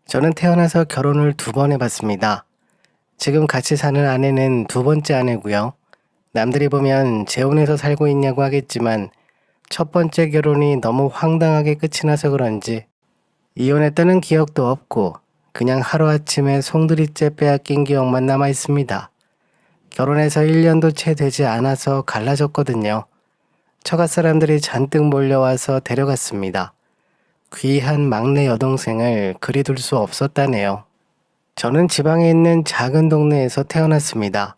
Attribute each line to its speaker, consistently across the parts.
Speaker 1: 저는 태어나서 결혼을 2번 해봤습니다. 지금 같이 사는 아내는 2번째 아내고요. 남들이 보면 재혼해서 살고 있냐고 하겠지만 첫 번째 결혼이 너무 황당하게 끝이 나서 그런지 이혼했다는 기억도 없고 그냥 하루아침에 송두리째 빼앗긴 기억만 남아 있습니다. 결혼해서 1년도 채 되지 않아서 갈라졌거든요. 처갓 사람들이 잔뜩 몰려와서 데려갔습니다. 귀한 막내 여동생을 그리 둘 수 없었다네요. 저는 지방에 있는 작은 동네에서 태어났습니다.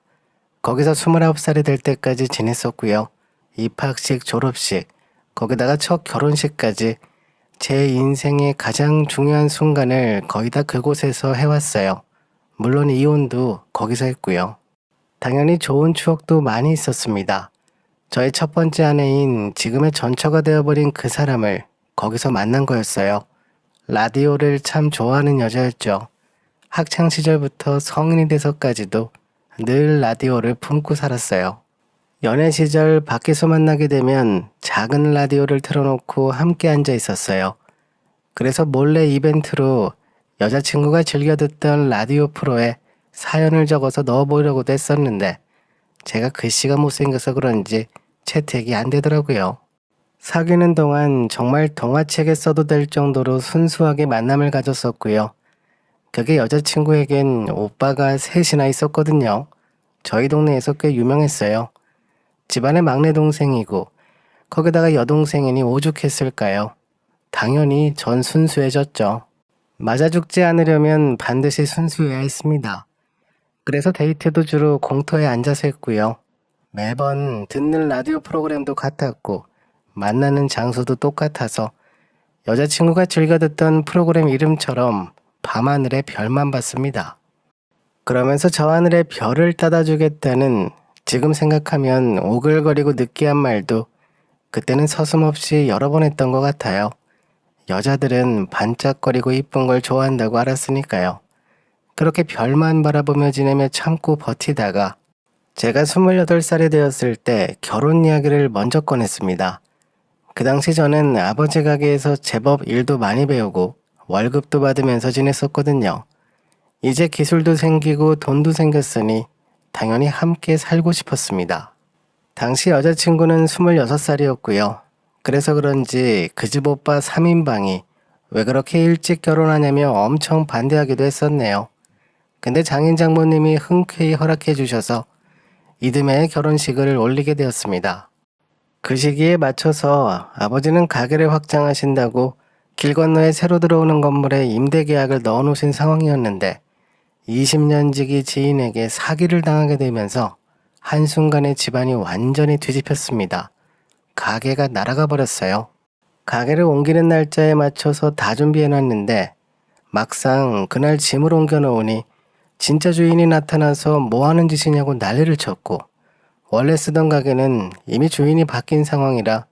Speaker 1: 거기서 29살이 될 때까지 지냈었고요. 입학식, 졸업식, 거기다가 첫 결혼식까지 제 인생의 가장 중요한 순간을 거의 다 그곳에서 해왔어요. 물론 이혼도 거기서 했고요. 당연히 좋은 추억도 많이 있었습니다. 저의 첫 번째 아내인 지금의 전처가 되어버린 그 사람을 거기서 만난 거였어요. 라디오를 참 좋아하는 여자였죠. 학창 시절부터 성인이 돼서까지도 늘 라디오를 품고 살았어요. 연애 시절 밖에서 만나게 되면 작은 라디오를 틀어놓고 함께 앉아 있었어요. 그래서 몰래 이벤트로 여자친구가 즐겨 듣던 라디오 프로에 사연을 적어서 넣어보려고도 했었는데 제가 글씨가 못생겨서 그런지 채택이 안 되더라고요. 사귀는 동안 정말 동화책에 써도 될 정도로 순수하게 만남을 가졌었고요. 그게 여자친구에겐 오빠가 셋이나 있었거든요. 저희 동네에서 꽤 유명했어요. 집안의 막내 동생이고 거기다가 여동생이니 오죽했을까요? 당연히 전 순수해졌죠. 맞아 죽지 않으려면 반드시 순수해야 했습니다. 그래서 데이트도 주로 공터에 앉아서 했고요. 매번 듣는 라디오 프로그램도 같았고 만나는 장소도 똑같아서 여자친구가 즐겨 듣던 프로그램 이름처럼 밤하늘의 별만 봤습니다. 그러면서 저 하늘의 별을 따다 주겠다는 지금 생각하면 오글거리고 느끼한 말도 그때는 서슴없이 여러 번 했던 것 같아요. 여자들은 반짝거리고 이쁜 걸 좋아한다고 알았으니까요. 그렇게 별만 바라보며 지내며 참고 버티다가 제가 28살이 되었을 때 결혼 이야기를 먼저 꺼냈습니다. 그 당시 저는 아버지 가게에서 제법 일도 많이 배우고 월급도 받으면서 지냈었거든요. 이제 기술도 생기고 돈도 생겼으니 당연히 함께 살고 싶었습니다. 당시 여자친구는 26살이었고요. 그래서 그런지 그 집 오빠 3인방이 왜 그렇게 일찍 결혼하냐며 엄청 반대하기도 했었네요. 근데 장인 장모님이 흔쾌히 허락해 주셔서 이듬해 결혼식을 올리게 되었습니다. 그 시기에 맞춰서 아버지는 가게를 확장하신다고 길 건너에 새로 들어오는 건물에 임대 계약을 넣어놓으신 상황이었는데 20년 지기 지인에게 사기를 당하게 되면서 한순간에 집안이 완전히 뒤집혔습니다. 가게가 날아가 버렸어요. 가게를 옮기는 날짜에 맞춰서 다 준비해놨는데 막상 그날 짐을 옮겨놓으니 진짜 주인이 나타나서 뭐 하는 짓이냐고 난리를 쳤고 원래 쓰던 가게는 이미 주인이 바뀐 상황이라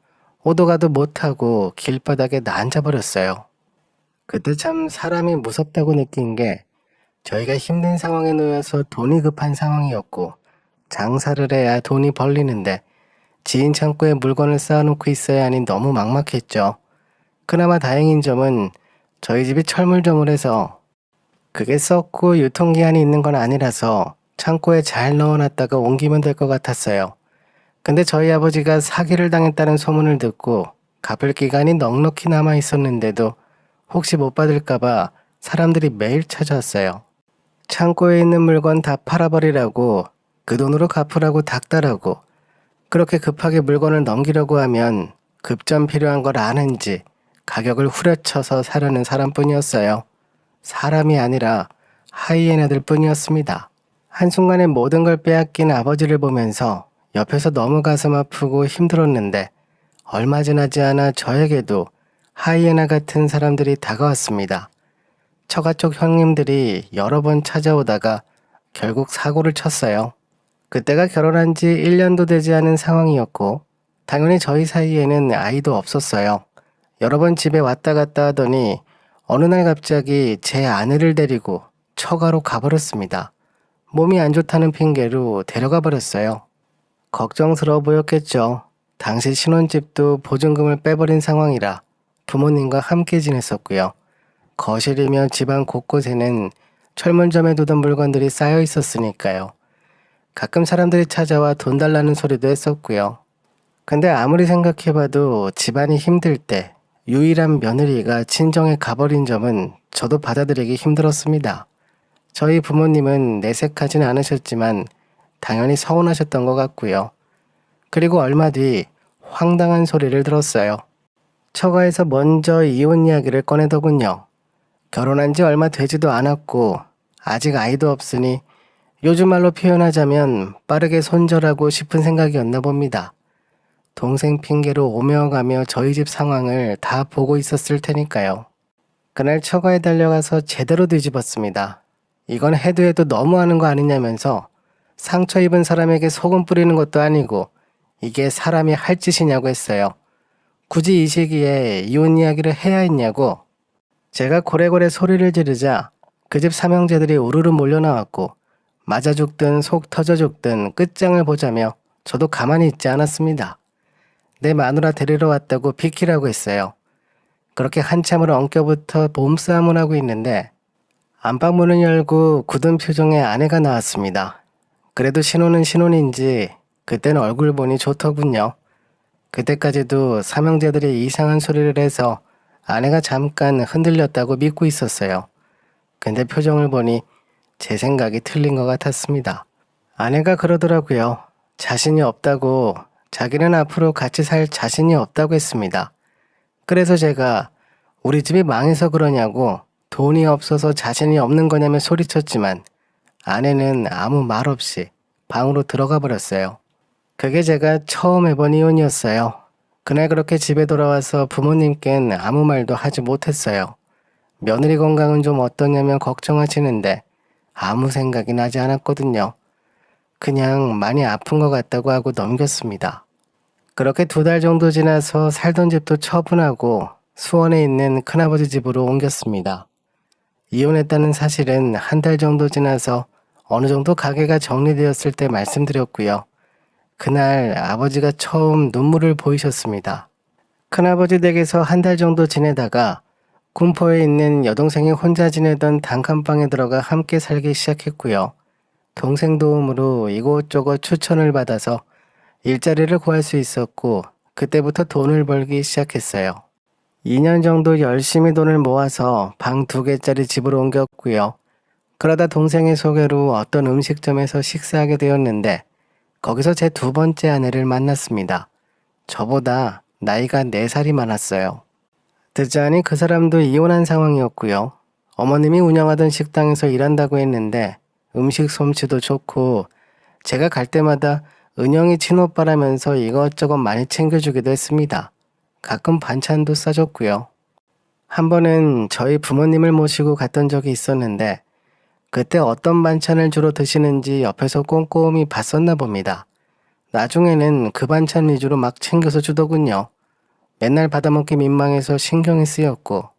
Speaker 1: 오도 가도 못하고 길바닥에 나앉아버렸어요. 그때 참 사람이 무섭다고 느낀 게 저희가 힘든 상황에 놓여서 돈이 급한 상황이었고 장사를 해야 돈이 벌리는데 지인 창고에 물건을 쌓아놓고 있어야 하니 너무 막막했죠. 그나마 다행인 점은 저희 집이 철물점을 해서 그게 썩고 유통기한이 있는 건 아니라서 창고에 잘 넣어놨다가 옮기면 될 것 같았어요. 근데 저희 아버지가 사기를 당했다는 소문을 듣고 갚을 기간이 넉넉히 남아 있었는데도 혹시 못 받을까봐 사람들이 매일 찾아왔어요. 창고에 있는 물건 다 팔아버리라고 그 돈으로 갚으라고 닥달하고 그렇게 급하게 물건을 넘기려고 하면 급전 필요한 걸 아는지 가격을 후려쳐서 사려는 사람뿐이었어요. 사람이 아니라 하이에나들 뿐이었습니다. 한순간에 모든 걸 빼앗긴 아버지를 보면서 옆에서 너무 가슴 아프고 힘들었는데 얼마 지나지 않아 저에게도 하이에나 같은 사람들이 다가왔습니다. 처가 쪽 형님들이 여러 번 찾아오다가 결국 사고를 쳤어요. 그때가 결혼한 지 1년도 되지 않은 상황이었고 당연히 저희 사이에는 아이도 없었어요. 여러 번 집에 왔다 갔다 하더니 어느 날 갑자기 제 아내를 데리고 처가로 가버렸습니다. 몸이 안 좋다는 핑계로 데려가 버렸어요. 걱정스러워 보였겠죠. 당시 신혼집도 보증금을 빼버린 상황이라 부모님과 함께 지냈었고요. 거실이며 집안 곳곳에는 철문점에 두던 물건들이 쌓여 있었으니까요. 가끔 사람들이 찾아와 돈 달라는 소리도 했었고요. 근데 아무리 생각해봐도 집안이 힘들 때 유일한 며느리가 친정에 가버린 점은 저도 받아들이기 힘들었습니다. 저희 부모님은 내색하진 않으셨지만 당연히 서운하셨던 것 같고요. 그리고 얼마 뒤 황당한 소리를 들었어요. 처가에서 먼저 이혼 이야기를 꺼내더군요. 결혼한 지 얼마 되지도 않았고 아직 아이도 없으니 요즘 말로 표현하자면 빠르게 손절하고 싶은 생각이었나 봅니다. 동생 핑계로 오며 가며 저희 집 상황을 다 보고 있었을 테니까요. 그날 처가에 달려가서 제대로 뒤집었습니다. 이건 해도 해도 너무하는 거 아니냐면서 상처 입은 사람에게 소금 뿌리는 것도 아니고 이게 사람이 할 짓이냐고 했어요. 굳이 이 시기에 이혼 이야기를 해야 했냐고. 제가 고래고래 소리를 지르자 그 집 삼형제들이 우르르 몰려 나왔고 맞아 죽든 속 터져 죽든 끝장을 보자며 저도 가만히 있지 않았습니다. 내 마누라 데리러 왔다고 비키라고 했어요. 그렇게 한참을 엉켜부터 몸싸움을 하고 있는데 안방문을 열고 굳은 표정의 아내가 나왔습니다. 그래도 신혼은 신혼인지 그땐 얼굴 보니 좋더군요. 그때까지도 삼형제들이 이상한 소리를 해서 아내가 잠깐 흔들렸다고 믿고 있었어요. 근데 표정을 보니 제 생각이 틀린 것 같았습니다. 아내가 그러더라고요. 자신이 없다고, 자기는 앞으로 같이 살 자신이 없다고 했습니다. 그래서 제가 우리 집이 망해서 그러냐고 돈이 없어서 자신이 없는 거냐며 소리쳤지만 아내는 아무 말 없이 방으로 들어가 버렸어요. 그게 제가 처음 해본 이혼이었어요. 그날 그렇게 집에 돌아와서 부모님께는 아무 말도 하지 못했어요. 며느리 건강은 좀 어떠냐며 걱정하시는데 아무 생각이 나지 않았거든요. 그냥 많이 아픈 것 같다고 하고 넘겼습니다. 그렇게 2달 정도 지나서 살던 집도 처분하고 수원에 있는 큰아버지 집으로 옮겼습니다. 이혼했다는 사실은 1달 정도 지나서 어느 정도 가게가 정리되었을 때 말씀드렸고요. 그날 아버지가 처음 눈물을 보이셨습니다. 큰아버지 댁에서 1달 정도 지내다가 군포에 있는 여동생이 혼자 지내던 단칸방에 들어가 함께 살기 시작했고요. 동생 도움으로 이곳저곳 추천을 받아서 일자리를 구할 수 있었고 그때부터 돈을 벌기 시작했어요. 2년 정도 열심히 돈을 모아서 방 2개짜리 집으로 옮겼고요. 그러다 동생의 소개로 어떤 음식점에서 식사하게 되었는데 거기서 제 2번째 아내를 만났습니다. 저보다 나이가 4살이 많았어요. 듣자하니 그 사람도 이혼한 상황이었고요. 어머님이 운영하던 식당에서 일한다고 했는데 음식 솜씨도 좋고 제가 갈 때마다 은영이 친오빠라면서 이것저것 많이 챙겨주기도 했습니다. 가끔 반찬도 싸줬고요. 한 번은 저희 부모님을 모시고 갔던 적이 있었는데 그때 어떤 반찬을 주로 드시는지 옆에서 꼼꼼히 봤었나 봅니다. 나중에는 그 반찬 위주로 막 챙겨서 주더군요. 맨날 받아먹기 민망해서 신경이 쓰였고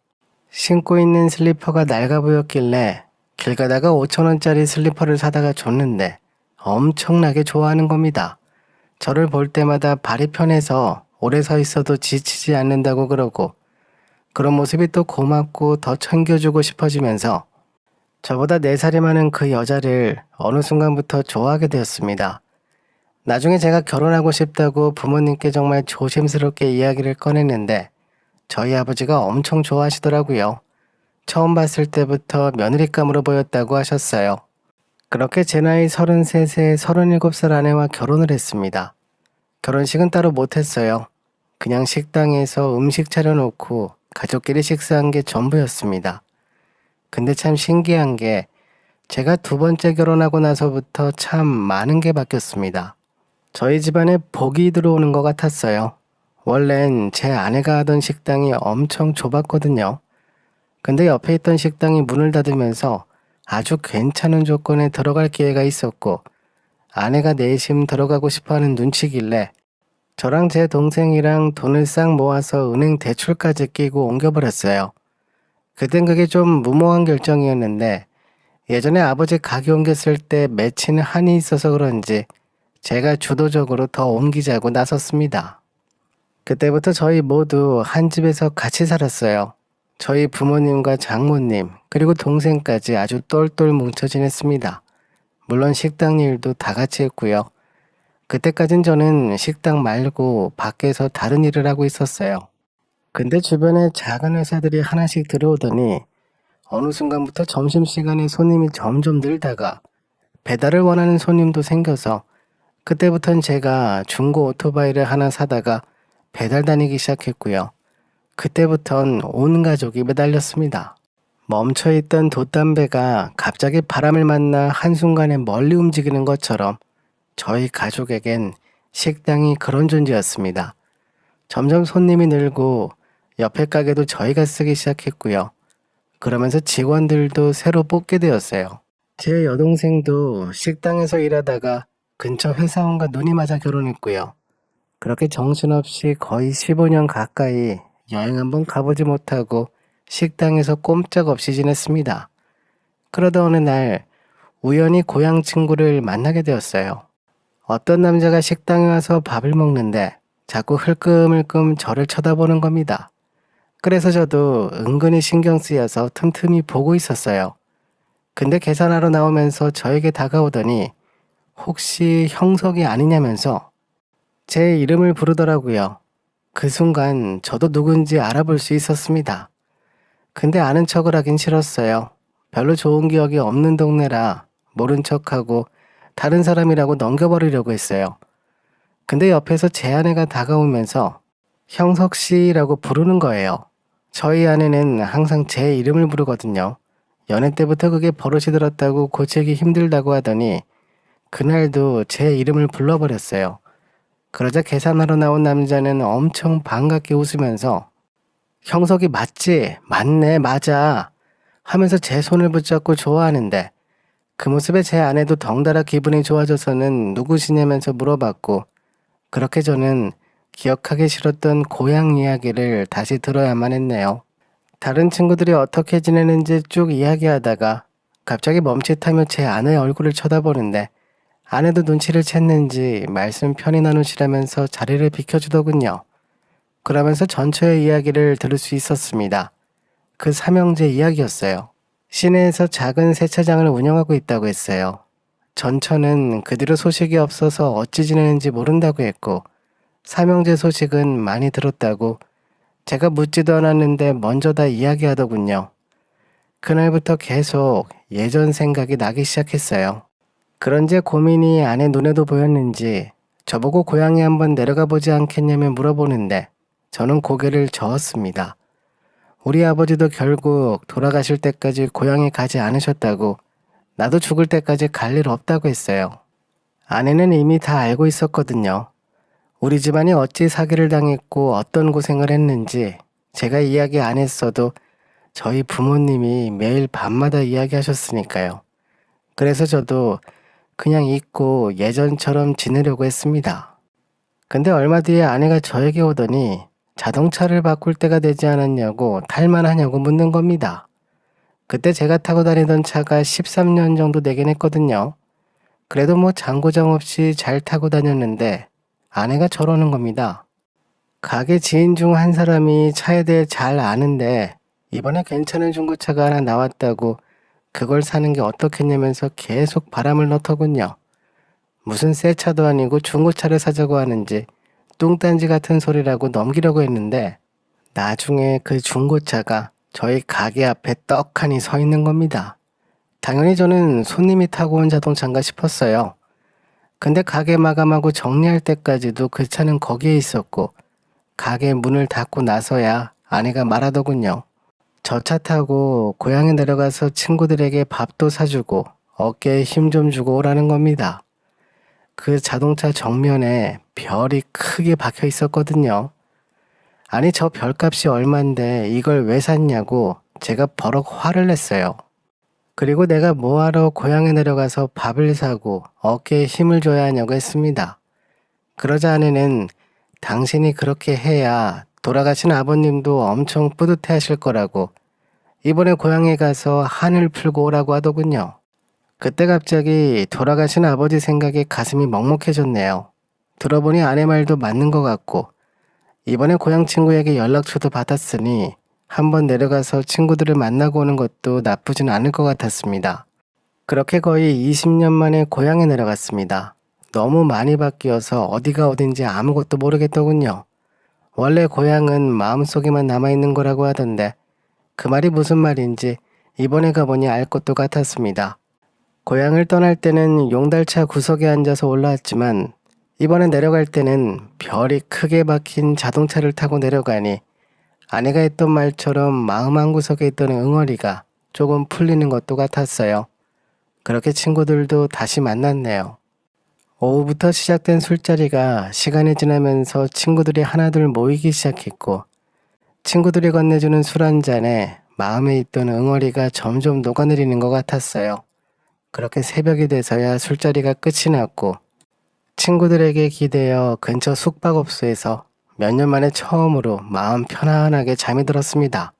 Speaker 1: 신고 있는 슬리퍼가 낡아 보였길래 길 가다가 5,000원짜리 슬리퍼를 사다가 줬는데 엄청나게 좋아하는 겁니다. 저를 볼 때마다 발이 편해서 오래 서 있어도 지치지 않는다고 그러고 그런 모습이 또 고맙고 더 챙겨주고 싶어지면서 저보다 4살이 많은 그 여자를 어느 순간부터 좋아하게 되었습니다. 나중에 제가 결혼하고 싶다고 부모님께 정말 조심스럽게 이야기를 꺼냈는데 저희 아버지가 엄청 좋아하시더라고요. 처음 봤을 때부터 며느리감으로 보였다고 하셨어요. 그렇게 제 나이 33세 37살 아내와 결혼을 했습니다. 결혼식은 따로 못했어요. 그냥 식당에서 음식 차려놓고 가족끼리 식사한 게 전부였습니다. 근데 참 신기한 게 제가 2번째 결혼하고 나서부터 참 많은 게 바뀌었습니다. 저희 집안에 복이 들어오는 것 같았어요. 원래는 제 아내가 하던 식당이 엄청 좁았거든요. 근데 옆에 있던 식당이 문을 닫으면서 아주 괜찮은 조건에 들어갈 기회가 있었고 아내가 내심 들어가고 싶어하는 눈치길래 저랑 제 동생이랑 돈을 싹 모아서 은행 대출까지 끼고 옮겨버렸어요. 그땐 그게 좀 무모한 결정이었는데 예전에 아버지 가게 옮겼을 때 맺힌 한이 있어서 그런지 제가 주도적으로 더 옮기자고 나섰습니다. 그때부터 저희 모두 한 집에서 같이 살았어요. 저희 부모님과 장모님, 그리고 동생까지 아주 똘똘 뭉쳐 지냈습니다. 물론 식당 일도 다 같이 했고요. 그때까진 저는 식당 말고 밖에서 다른 일을 하고 있었어요. 근데 주변에 작은 회사들이 하나씩 들어오더니 어느 순간부터 점심시간에 손님이 점점 늘다가 배달을 원하는 손님도 생겨서 그때부턴 제가 중고 오토바이를 하나 사다가 배달 다니기 시작했고요. 그때부턴 온 가족이 매달렸습니다. 멈춰있던 돛담배가 갑자기 바람을 만나 한순간에 멀리 움직이는 것처럼 저희 가족에겐 식당이 그런 존재였습니다. 점점 손님이 늘고 옆에 가게도 저희가 쓰기 시작했고요. 그러면서 직원들도 새로 뽑게 되었어요. 제 여동생도 식당에서 일하다가 근처 회사원과 눈이 맞아 결혼했고요. 그렇게 정신없이 거의 15년 가까이 여행 한번 가보지 못하고 식당에서 꼼짝없이 지냈습니다. 그러다 어느 날 우연히 고향 친구를 만나게 되었어요. 어떤 남자가 식당에 와서 밥을 먹는데 자꾸 흘끔흘끔 저를 쳐다보는 겁니다. 그래서 저도 은근히 신경 쓰여서 틈틈이 보고 있었어요. 근데 계산하러 나오면서 저에게 다가오더니 혹시 형석이 아니냐면서 제 이름을 부르더라고요. 그 순간 저도 누군지 알아볼 수 있었습니다. 근데 아는 척을 하긴 싫었어요. 별로 좋은 기억이 없는 동네라 모른 척하고 다른 사람이라고 넘겨버리려고 했어요. 근데 옆에서 제 아내가 다가오면서 형석 씨라고 부르는 거예요. 저희 아내는 항상 제 이름을 부르거든요. 연애 때부터 그게 버릇이 들었다고 고치기 힘들다고 하더니 그날도 제 이름을 불러버렸어요. 그러자 계산하러 나온 남자는 엄청 반갑게 웃으면서 형석이 맞지? 맞네, 맞아. 하면서 제 손을 붙잡고 좋아하는데 그 모습에 제 아내도 덩달아 기분이 좋아져서는 누구시냐면서 물어봤고 그렇게 저는 기억하기 싫었던 고향 이야기를 다시 들어야만 했네요. 다른 친구들이 어떻게 지내는지 쭉 이야기하다가 갑자기 멈칫하며 제 아내의 얼굴을 쳐다보는데 아내도 눈치를 챘는지 말씀 편히 나누시라면서 자리를 비켜주더군요. 그러면서 전처의 이야기를 들을 수 있었습니다. 그 삼형제 이야기였어요. 시내에서 작은 세차장을 운영하고 있다고 했어요. 전처는 그 뒤로 소식이 없어서 어찌 지내는지 모른다고 했고 삼형제 소식은 많이 들었다고 제가 묻지도 않았는데 먼저 다 이야기하더군요. 그날부터 계속 예전 생각이 나기 시작했어요. 그런지 고민이 아내 눈에도 보였는지 저보고 고향에 한번 내려가 보지 않겠냐며 물어보는데 저는 고개를 저었습니다. 우리 아버지도 결국 돌아가실 때까지 고향에 가지 않으셨다고 나도 죽을 때까지 갈 일 없다고 했어요. 아내는 이미 다 알고 있었거든요. 우리 집안이 어찌 사기를 당했고 어떤 고생을 했는지 제가 이야기 안 했어도 저희 부모님이 매일 밤마다 이야기하셨으니까요. 그래서 저도 그냥 잊고 예전처럼 지내려고 했습니다. 근데 얼마 뒤에 아내가 저에게 오더니 자동차를 바꿀 때가 되지 않았냐고 탈만하냐고 묻는 겁니다. 그때 제가 타고 다니던 차가 13년 정도 되긴 했거든요. 그래도 뭐 장고장 없이 잘 타고 다녔는데 아내가 저러는 겁니다. 가게 지인 중 한 사람이 차에 대해 잘 아는데 이번에 괜찮은 중고차가 하나 나왔다고 그걸 사는 게 어떻겠냐면서 계속 바람을 넣더군요. 무슨 새 차도 아니고 중고차를 사자고 하는지 뚱딴지 같은 소리라고 넘기려고 했는데 나중에 그 중고차가 저희 가게 앞에 떡하니 서 있는 겁니다. 당연히 저는 손님이 타고 온 자동차인가 싶었어요. 근데 가게 마감하고 정리할 때까지도 그 차는 거기에 있었고 가게 문을 닫고 나서야 아내가 말하더군요. 저 차 타고 고향에 내려가서 친구들에게 밥도 사주고 어깨에 힘 좀 주고 오라는 겁니다. 그 자동차 정면에 별이 크게 박혀 있었거든요. 아니 저 별값이 얼만데 이걸 왜 샀냐고 제가 버럭 화를 냈어요. 그리고 내가 뭐하러 고향에 내려가서 밥을 사고 어깨에 힘을 줘야 하냐고 했습니다. 그러자 아내는 당신이 그렇게 해야 돌아가신 아버님도 엄청 뿌듯해 하실 거라고 이번에 고향에 가서 한을 풀고 오라고 하더군요. 그때 갑자기 돌아가신 아버지 생각에 가슴이 먹먹해졌네요. 들어보니 아내 말도 맞는 것 같고 이번에 고향 친구에게 연락처도 받았으니 한번 내려가서 친구들을 만나고 오는 것도 나쁘진 않을 것 같았습니다. 그렇게 거의 20년 만에 고향에 내려갔습니다. 너무 많이 바뀌어서 어디가 어딘지 아무것도 모르겠더군요. 원래 고향은 마음속에만 남아있는 거라고 하던데 그 말이 무슨 말인지 이번에 가보니 알 것도 같았습니다. 고향을 떠날 때는 용달차 구석에 앉아서 올라왔지만 이번에 내려갈 때는 별이 크게 박힌 자동차를 타고 내려가니 아내가 했던 말처럼 마음 한구석에 있던 응어리가 조금 풀리는 것도 같았어요. 그렇게 친구들도 다시 만났네요. 오후부터 시작된 술자리가 시간이 지나면서 친구들이 하나둘 모이기 시작했고 친구들이 건네주는 술 한 잔에 마음에 있던 응어리가 점점 녹아내리는 것 같았어요. 그렇게 새벽이 돼서야 술자리가 끝이 났고 친구들에게 기대어 근처 숙박업소에서 몇 년 만에 처음으로 마음 편안하게 잠이 들었습니다.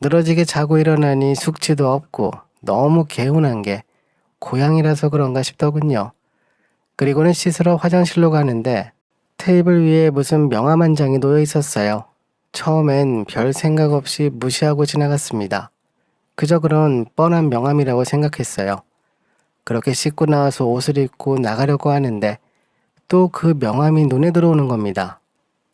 Speaker 1: 늘어지게 자고 일어나니 숙취도 없고 너무 개운한 게 고향이라서 그런가 싶더군요. 그리고는 씻으러 화장실로 가는데 테이블 위에 무슨 명함 한 장이 놓여 있었어요. 처음엔 별 생각 없이 무시하고 지나갔습니다. 그저 그런 뻔한 명함이라고 생각했어요. 그렇게 씻고 나와서 옷을 입고 나가려고 하는데 또 그 명함이 눈에 들어오는 겁니다.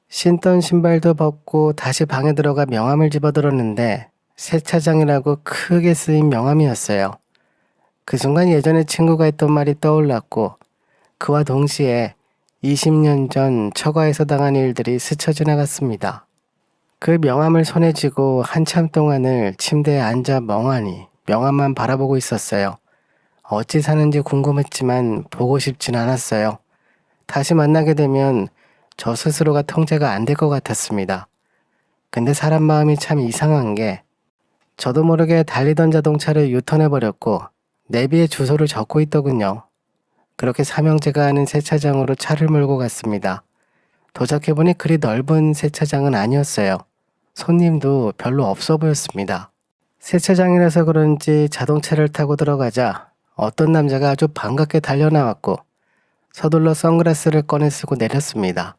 Speaker 1: 신던 신발도 벗고 다시 방에 들어가 명함을 집어들었는데 세차장이라고 크게 쓰인 명함이었어요. 그 순간 예전에 친구가 했던 말이 떠올랐고 그와 동시에 20년 전 처가에서 당한 일들이 스쳐 지나갔습니다. 그 명함을 손에 쥐고 한참 동안을 침대에 앉아 멍하니 명함만 바라보고 있었어요. 어찌 사는지 궁금했지만 보고 싶진 않았어요. 다시 만나게 되면 저 스스로가 통제가 안 될 것 같았습니다. 근데 사람 마음이 참 이상한 게 저도 모르게 달리던 자동차를 유턴해버렸고 내비에 주소를 적고 있더군요. 그렇게 삼형제가 아는 세차장으로 차를 몰고 갔습니다. 도착해보니 그리 넓은 세차장은 아니었어요. 손님도 별로 없어 보였습니다. 세차장이라서 그런지 자동차를 타고 들어가자 어떤 남자가 아주 반갑게 달려나왔고 서둘러 선글라스를 꺼내 쓰고 내렸습니다.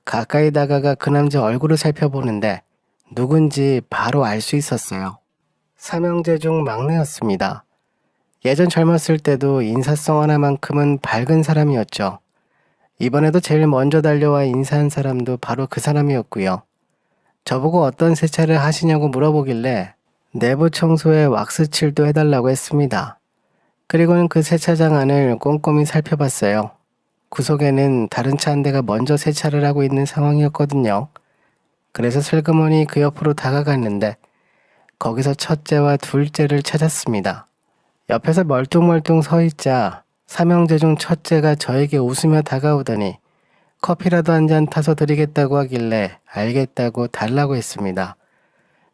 Speaker 1: 가까이 다가가 그 남자 얼굴을 살펴보는데 누군지 바로 알 수 있었어요. 삼형제 중 막내였습니다. 예전 젊었을 때도 인사성 하나만큼은 밝은 사람이었죠. 이번에도 제일 먼저 달려와 인사한 사람도 바로 그 사람이었고요. 저보고 어떤 세차를 하시냐고 물어보길래 내부 청소에 왁스칠도 해달라고 했습니다. 그리고는 그 세차장 안을 꼼꼼히 살펴봤어요. 구석에는 다른 차 한 대가 먼저 세차를 하고 있는 상황이었거든요. 그래서 슬그머니 그 옆으로 다가갔는데 거기서 첫째와 둘째를 찾았습니다. 옆에서 멀뚱멀뚱 서 있자 삼형제 중 첫째가 저에게 웃으며 다가오더니 커피라도 한 잔 타서 드리겠다고 하길래 알겠다고 달라고 했습니다.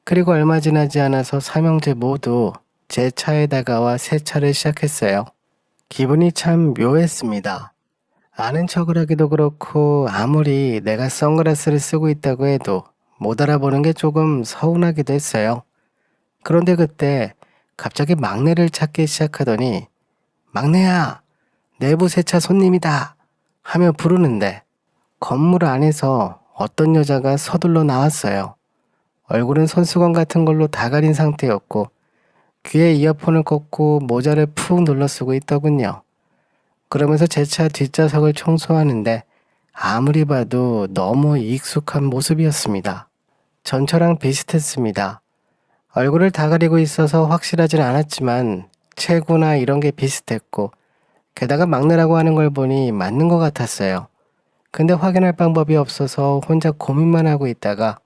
Speaker 1: 그리고 얼마 지나지 않아서 삼형제 모두 제 차에 다가와 세차를 시작했어요. 기분이 참 묘했습니다. 아는 척을 하기도 그렇고 아무리 내가 선글라스를 쓰고 있다고 해도 못 알아보는 게 조금 서운하기도 했어요. 그런데 그때 갑자기 막내를 찾기 시작하더니 막내야, 내부 세차 손님이다 하며 부르는데 건물 안에서 어떤 여자가 서둘러 나왔어요. 얼굴은 손수건 같은 걸로 다 가린 상태였고 귀에 이어폰을 꽂고 모자를 푹 눌러 쓰고 있더군요. 그러면서 제 차 뒷좌석을 청소하는데 아무리 봐도 너무 익숙한 모습이었습니다. 전처랑 비슷했습니다. 얼굴을 다 가리고 있어서 확실하진 않았지만 체구나 이런 게 비슷했고 게다가 막내라고 하는 걸 보니 맞는 것 같았어요. 근데 확인할 방법이 없어서 혼자 고민만 하고 있다가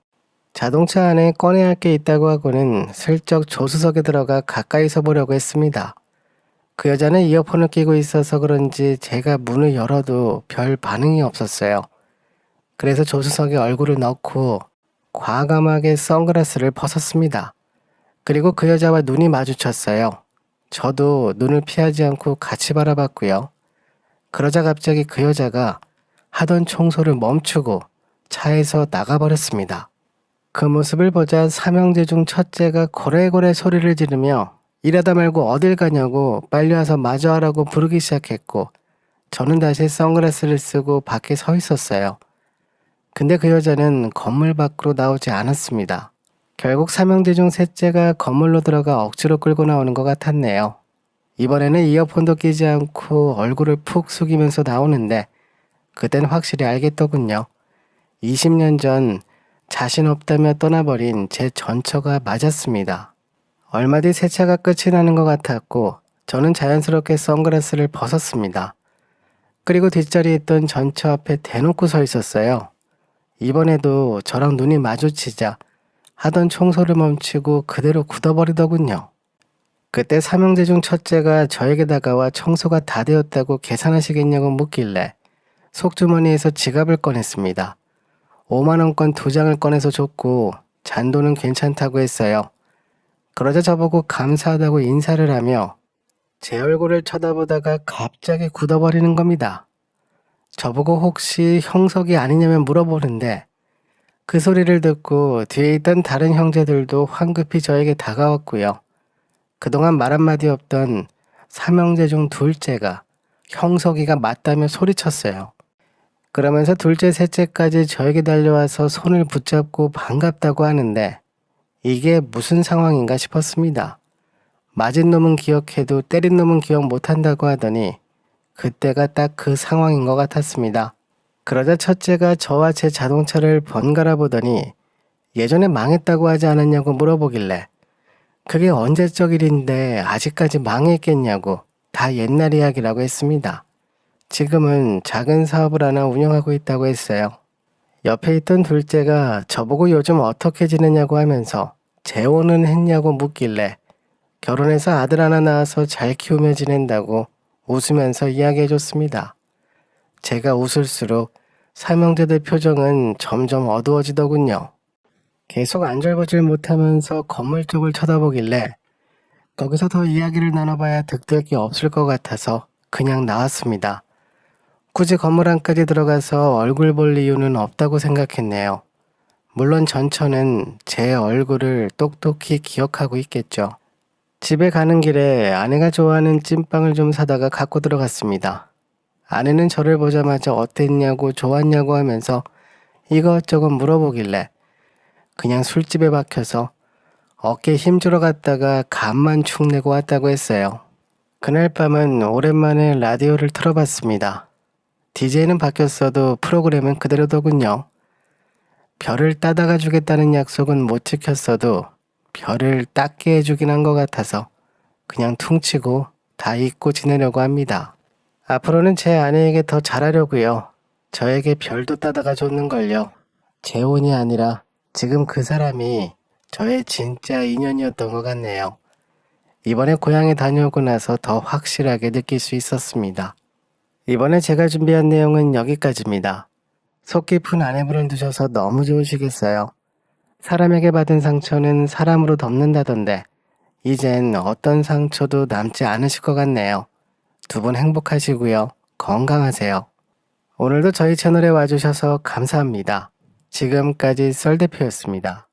Speaker 1: 자동차 안에 꺼내야 할 게 있다고 하고는 슬쩍 조수석에 들어가 가까이서 보려고 했습니다. 그 여자는 이어폰을 끼고 있어서 그런지 제가 문을 열어도 별 반응이 없었어요. 그래서 조수석에 얼굴을 넣고 과감하게 선글라스를 벗었습니다. 그리고 그 여자와 눈이 마주쳤어요. 저도 눈을 피하지 않고 같이 바라봤고요. 그러자 갑자기 그 여자가 하던 청소를 멈추고 차에서 나가버렸습니다. 그 모습을 보자 삼형제 중 첫째가 고래고래 소리를 지르며 일하다 말고 어딜 가냐고 빨리 와서 마저 하라고 부르기 시작했고 저는 다시 선글라스를 쓰고 밖에 서 있었어요. 근데 그 여자는 건물 밖으로 나오지 않았습니다. 결국 삼형제 중 셋째가 건물로 들어가 억지로 끌고 나오는 것 같았네요. 이번에는 이어폰도 끼지 않고 얼굴을 푹 숙이면서 나오는데 그땐 확실히 알겠더군요. 20년 전 자신 없다며 떠나버린 제 전처가 맞았습니다. 얼마 뒤 세차가 끝이 나는 것 같았고 저는 자연스럽게 선글라스를 벗었습니다. 그리고 뒷자리에 있던 전처 앞에 대놓고 서 있었어요. 이번에도 저랑 눈이 마주치자 하던 청소를 멈추고 그대로 굳어버리더군요. 그때 삼형제 중 첫째가 저에게 다가와 청소가 다 되었다고 계산하시겠냐고 묻길래 속주머니에서 지갑을 꺼냈습니다. 5만원권 2장을 꺼내서 줬고 잔돈은 괜찮다고 했어요. 그러자 저보고 감사하다고 인사를 하며 제 얼굴을 쳐다보다가 갑자기 굳어버리는 겁니다. 저보고 혹시 형석이 아니냐면 물어보는데 그 소리를 듣고 뒤에 있던 다른 형제들도 황급히 저에게 다가왔고요. 그동안 말 한마디 없던 삼형제 중 둘째가 형석이가 맞다며 소리쳤어요. 그러면서 둘째 셋째까지 저에게 달려와서 손을 붙잡고 반갑다고 하는데 이게 무슨 상황인가 싶었습니다. 맞은 놈은 기억해도 때린 놈은 기억 못한다고 하더니 그때가 딱 그 상황인 것 같았습니다. 그러자 첫째가 저와 제 자동차를 번갈아 보더니 예전에 망했다고 하지 않았냐고 물어보길래 그게 언제적 일인데 아직까지 망했겠냐고 다 옛날 이야기라고 했습니다. 지금은 작은 사업을 하나 운영하고 있다고 했어요. 옆에 있던 둘째가 저보고 요즘 어떻게 지내냐고 하면서 재혼은 했냐고 묻길래 결혼해서 아들 하나 낳아서 잘 키우며 지낸다고 웃으면서 이야기해줬습니다. 제가 웃을수록 삼형제들 표정은 점점 어두워지더군요. 계속 안절부절 못하면서 건물 쪽을 쳐다보길래 거기서 더 이야기를 나눠봐야 득될 게 없을 것 같아서 그냥 나왔습니다. 굳이 건물 안까지 들어가서 얼굴 볼 이유는 없다고 생각했네요. 물론 전처는 제 얼굴을 똑똑히 기억하고 있겠죠. 집에 가는 길에 아내가 좋아하는 찐빵을 좀 사다가 갖고 들어갔습니다. 아내는 저를 보자마자 어땠냐고 좋았냐고 하면서 이것저것 물어보길래 그냥 술집에 박혀서 어깨에 힘주러 갔다가 간만 축 내고 왔다고 했어요. 그날 밤은 오랜만에 라디오를 틀어봤습니다. DJ는 바뀌었어도 프로그램은 그대로더군요. 별을 따다가 주겠다는 약속은 못 지켰어도 별을 닦게 해주긴 한 것 같아서 그냥 퉁치고 다 잊고 지내려고 합니다. 앞으로는 제 아내에게 더 잘하려고요. 저에게 별도 따다가 줬는걸요. 재혼이 아니라 지금 그 사람이 저의 진짜 인연이었던 것 같네요. 이번에 고향에 다녀오고 나서 더 확실하게 느낄 수 있었습니다. 이번에 제가 준비한 내용은 여기까지입니다. 속 깊은 아내분을 두셔서 너무 좋으시겠어요. 사람에게 받은 상처는 사람으로 덮는다던데 이젠 어떤 상처도 남지 않으실 것 같네요. 두 분 행복하시고요. 건강하세요. 오늘도 저희 채널에 와주셔서 감사합니다. 지금까지 썰대표였습니다.